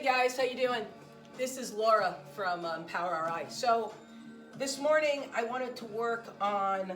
guys, how you doing? This is Laura from Power RI. So this morning I wanted to work on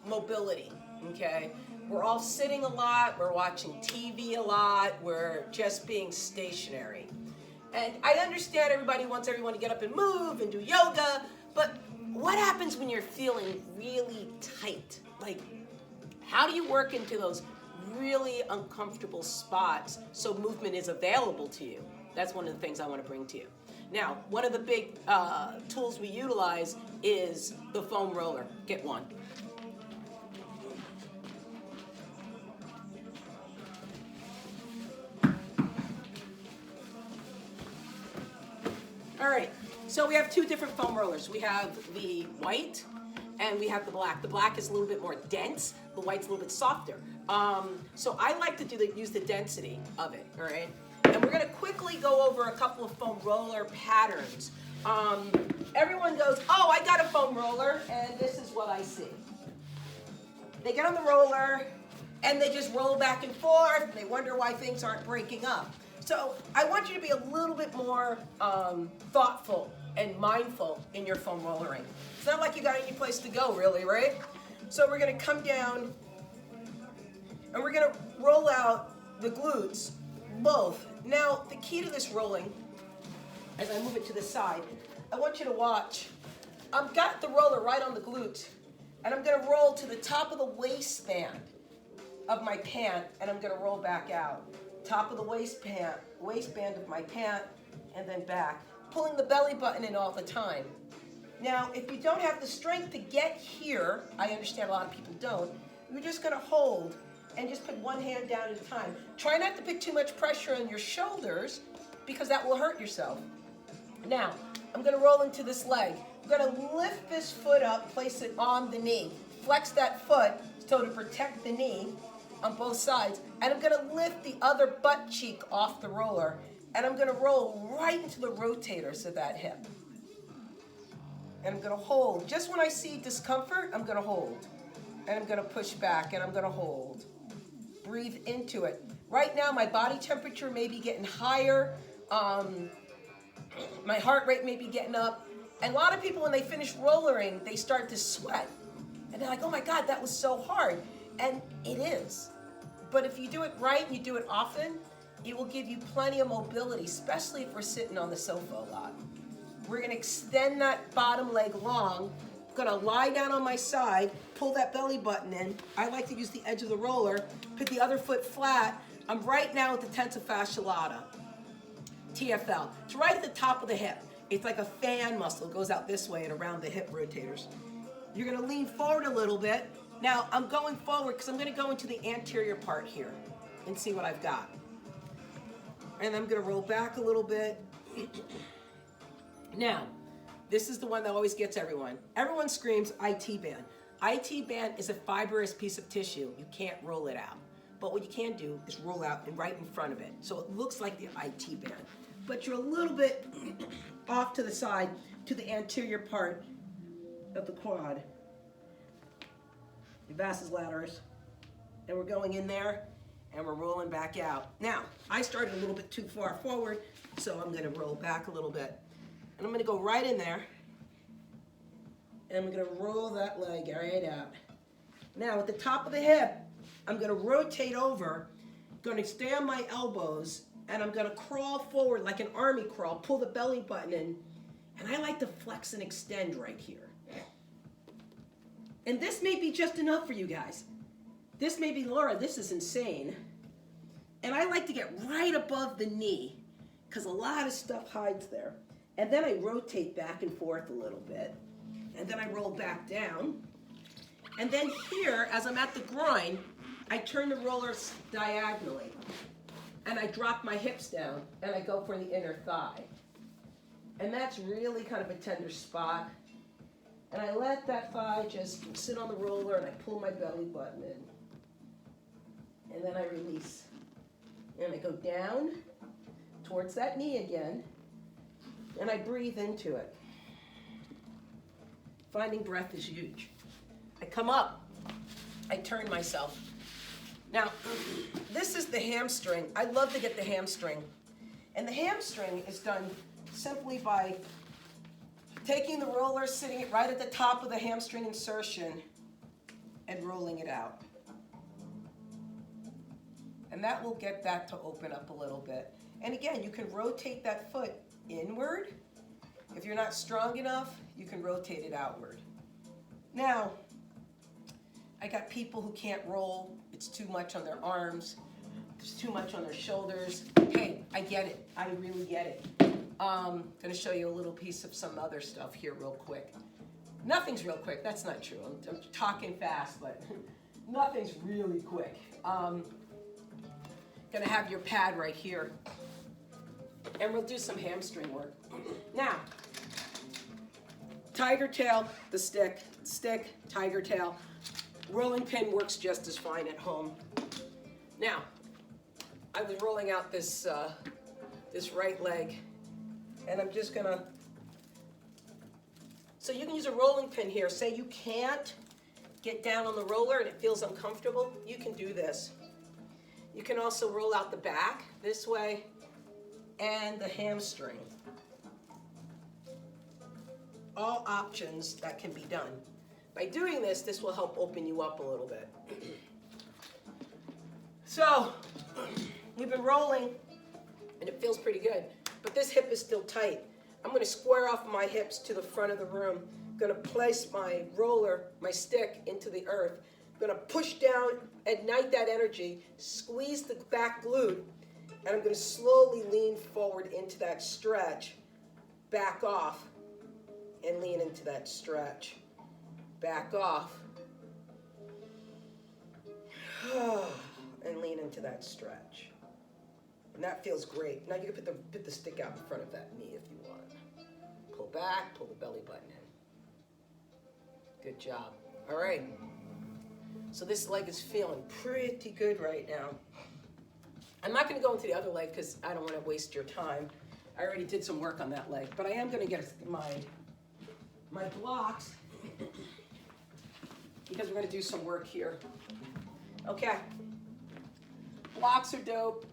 mobility, okay? We're all sitting a lot, we're watching TV a lot, we're just being stationary. And I understand everybody wants everyone to get up and move and do yoga, but what happens when you're feeling really tight? Like, how do you work into those really uncomfortable spots so movement is available to you? That's one of the things I want to bring to you. Now, one of the big tools we utilize is the foam roller. Get one. All right, so we have two different foam rollers. We have the white and we have the black. The black is a little bit more dense. The white's a little bit softer. So I like to use the density of it, all right? And we're gonna quickly go over a couple of foam roller patterns. Everyone goes, oh, I got a foam roller, and this is what I see. They get on the roller, and they just roll back and forth, and they wonder why things aren't breaking up. So I want you to be a little bit more thoughtful and mindful in your foam rollering. It's not like you got any place to go, really, right? So we're gonna come down, and we're gonna roll out the glutes, both. Now, the key to this rolling, as I move it to the side, I want you to watch. I've got the roller right on the glute, and I'm gonna roll to the top of the waistband of my pant, and I'm gonna roll back out. Top of the waistband of my pant, and then back. Pulling the belly button in all the time. Now, if you don't have the strength to get here, I understand a lot of people don't, you're just gonna hold and just put one hand down at a time. Try not to put too much pressure on your shoulders because that will hurt yourself. Now, I'm gonna roll into this leg. I'm gonna lift this foot up, place it on the knee. Flex that foot so to protect the knee on both sides. And I'm gonna lift the other butt cheek off the roller. And I'm gonna roll right into the rotators of that hip. And I'm gonna hold. Just when I see discomfort, I'm gonna hold. And I'm gonna push back and I'm gonna hold. Breathe into it. Right now, my body temperature may be getting higher. My heart rate may be getting up. And a lot of people, when they finish rollering, they start to sweat. And they're like, oh my God, that was so hard. And it is. But if you do it right and you do it often, it will give you plenty of mobility, especially if we're sitting on the sofa a lot. We're gonna extend that bottom leg long. Gonna lie down on my side, pull that belly button in. I like to use the edge of the roller, put the other foot flat. I'm right now at the tensa fascia lata, TFL. It's right at the top of the hip. It's like a fan muscle, goes out this way and around the hip rotators. You're gonna lean forward a little bit. Now I'm going forward because I'm gonna go into the anterior part here and see what I've got. And I'm gonna roll back a little bit. Now, this is the one that always gets everyone. Everyone screams IT band. IT band is a fibrous piece of tissue. You can't roll it out. But what you can do is roll out and right in front of it. So it looks like the IT band. But you're a little bit off to the side to the anterior part of the quad. Your vastus lataris. And we're going in there and we're rolling back out. Now, I started a little bit too far forward, so I'm gonna roll back a little bit. And I'm gonna go right in there, and I'm gonna roll that leg right out. Now, at the top of the hip, I'm gonna rotate over, gonna stay on my elbows, and I'm gonna crawl forward like an army crawl, pull the belly button in, and I like to flex and extend right here. And this may be just enough for you guys. This may be, Laura, this is insane. And I like to get right above the knee, because a lot of stuff hides there. And then I rotate back and forth a little bit. And then I roll back down. And then here, as I'm at the groin, I turn the rollers diagonally. And I drop my hips down, and I go for the inner thigh. And that's really kind of a tender spot. And I let that thigh just sit on the roller, and I pull my belly button in. And then I release. And I go down towards that knee again. And I breathe into it. Finding breath is huge. I come up, I turn myself. Now, this is the hamstring. I love to get the hamstring. And the hamstring is done simply by taking the roller, sitting it right at the top of the hamstring insertion, and rolling it out. And that will get that to open up a little bit. And again, you can rotate that foot inward. If you're not strong enough, you can rotate it outward. Now, I got people who can't roll. It's too much on their arms. It's too much on their shoulders. Hey, I get it. I really get it. I'm going to show you a little piece of some other stuff here real quick. Nothing's real quick. That's not true. I'm talking fast, but nothing's really quick. Going to have your pad right here. And we'll do some hamstring work. Now, tiger tail, the stick, tiger tail. Rolling pin works just as fine at home. Now, I was rolling out this right leg, and I'm just gonna, so you can use a rolling pin here. Say you can't get down on the roller and it feels uncomfortable, you can do this. You can also roll out the back this way and the hamstring. All options that can be done. By doing this, this will help open you up a little bit. So, we've been rolling, and it feels pretty good, but this hip is still tight. I'm gonna square off my hips to the front of the room. I'm gonna place my roller, my stick, into the earth. I'm gonna push down, ignite that energy, squeeze the back glute, and I'm gonna slowly lean forward into that stretch, back off, and lean into that stretch. Back off, and lean into that stretch. And that feels great. Now you can put the stick out in front of that knee if you want. Pull back, pull the belly button in. Good job. All right. So this leg is feeling pretty good right now. I'm not going to go into the other leg because I don't want to waste your time. I already did some work on that leg, but I am going to get my blocks because we're going to do some work here. Okay. Blocks are dope.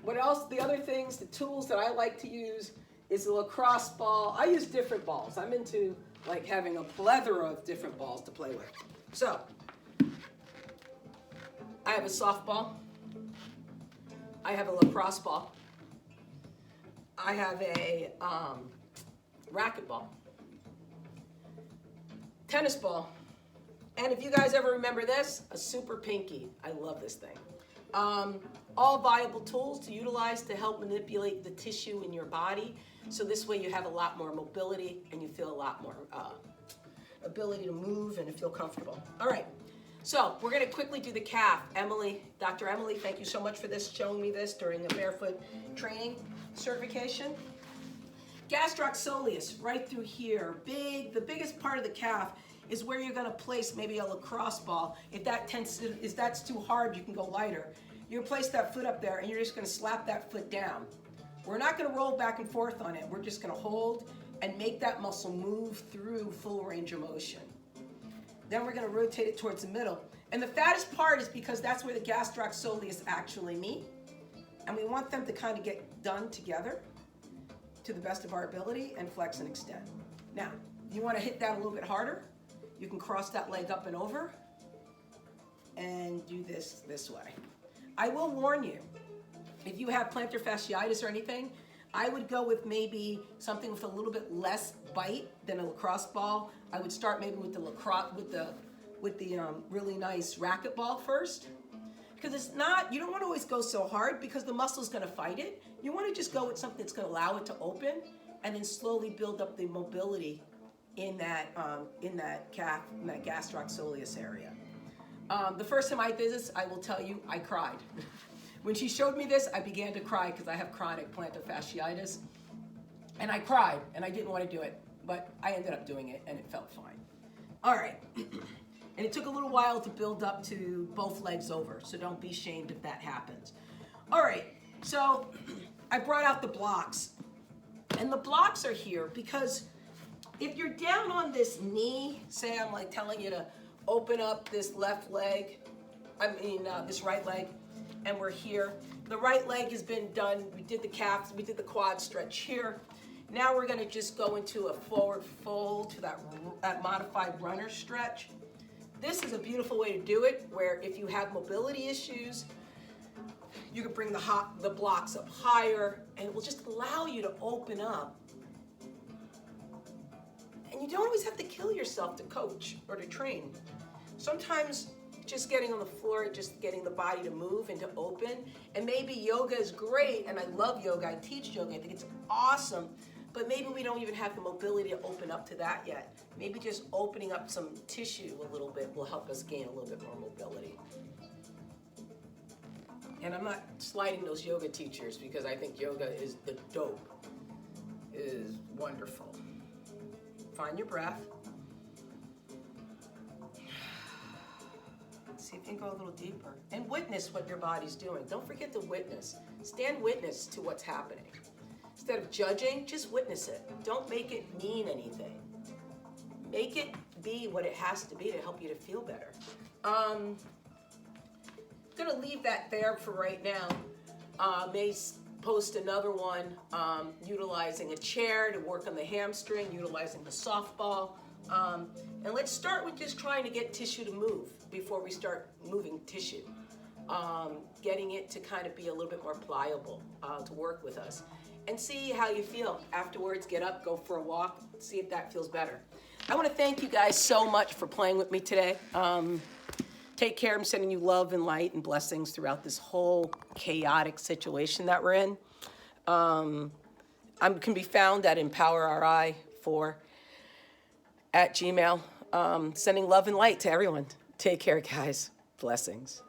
What else? The other things, the tools that I like to use is a lacrosse ball. I use different balls. I'm into like having a plethora of different balls to play with. So, I have a softball. I have a lacrosse ball. I have a racquetball. Tennis ball. And if you guys ever remember this, a super pinky. I love this thing. All viable tools to utilize to help manipulate the tissue in your body. So this way you have a lot more mobility and you feel a lot more ability to move and to feel comfortable. All right, so we're gonna quickly do the calf. Emily, Dr. Emily, thank you so much for this, showing me this during a barefoot training certification. Gastroc soleus, right through here. The biggest part of the calf is where you're gonna place maybe a lacrosse ball. If that's too hard, you can go lighter. You're gonna place that foot up there and you're just gonna slap that foot down. We're not gonna roll back and forth on it. We're just gonna hold and make that muscle move through full range of motion. Then we're gonna rotate it towards the middle. And the fattest part is because that's where the gastroc soleus actually meet. And we want them to kind of get done together to the best of our ability and flex and extend. Now, you wanna hit that a little bit harder. You can cross that leg up and over and do this way. I will warn you, if you have plantar fasciitis or anything, I would go with maybe something with a little bit less bite than a lacrosse ball. I would start maybe with the really nice racquetball first. Because it's not, you don't want to always go so hard because the muscle's going to fight it. You want to just go with something that's going to allow it to open and then slowly build up the mobility in that calf, in that gastroc soleus area. The first time I did this, I will tell you, I cried. When she showed me this, I began to cry because I have chronic plantar fasciitis. And I cried, and I didn't want to do it, but I ended up doing it, and it felt fine. All right. And it took a little while to build up to both legs over, so don't be ashamed if that happens. All right, so I brought out the blocks. And the blocks are here because if you're down on this knee, say I'm like telling you to open up this left leg, this right leg, and we're here. The right leg has been done. We did the calves, we did the quad stretch here. Now we're gonna just go into a forward fold to that modified runner stretch. This is a beautiful way to do it, where if you have mobility issues, you can bring the blocks up higher, and it will just allow you to open up. And you don't always have to kill yourself to coach or to train. Sometimes just getting on the floor, just getting the body to move and to open. And maybe yoga is great, and I love yoga, I teach yoga, I think it's awesome, but maybe we don't even have the mobility to open up to that yet. Maybe just opening up some tissue a little bit will help us gain a little bit more mobility. And I'm not slighting those yoga teachers, because I think yoga is the dope. It is wonderful. Find your breath. See if you can go a little deeper. And witness what your body's doing. Don't forget to witness. Stand witness to what's happening. Instead of judging, just witness it. Don't make it mean anything. Make it be what it has to be to help you to feel better. I'm gonna leave that there for right now. May post another one utilizing a chair to work on the hamstring, utilizing the softball. And let's start with just trying to get tissue to move before we start moving tissue. Getting it to kind of be a little bit more pliable to work with us. And see how you feel. Afterwards, get up, go for a walk, see if that feels better. I want to thank you guys so much for playing with me today. Take care. I'm sending you love and light and blessings throughout this whole chaotic situation that we're in. I can be found at empowerri4@gmail.com. Sending love and light to everyone. Take care, guys. Blessings.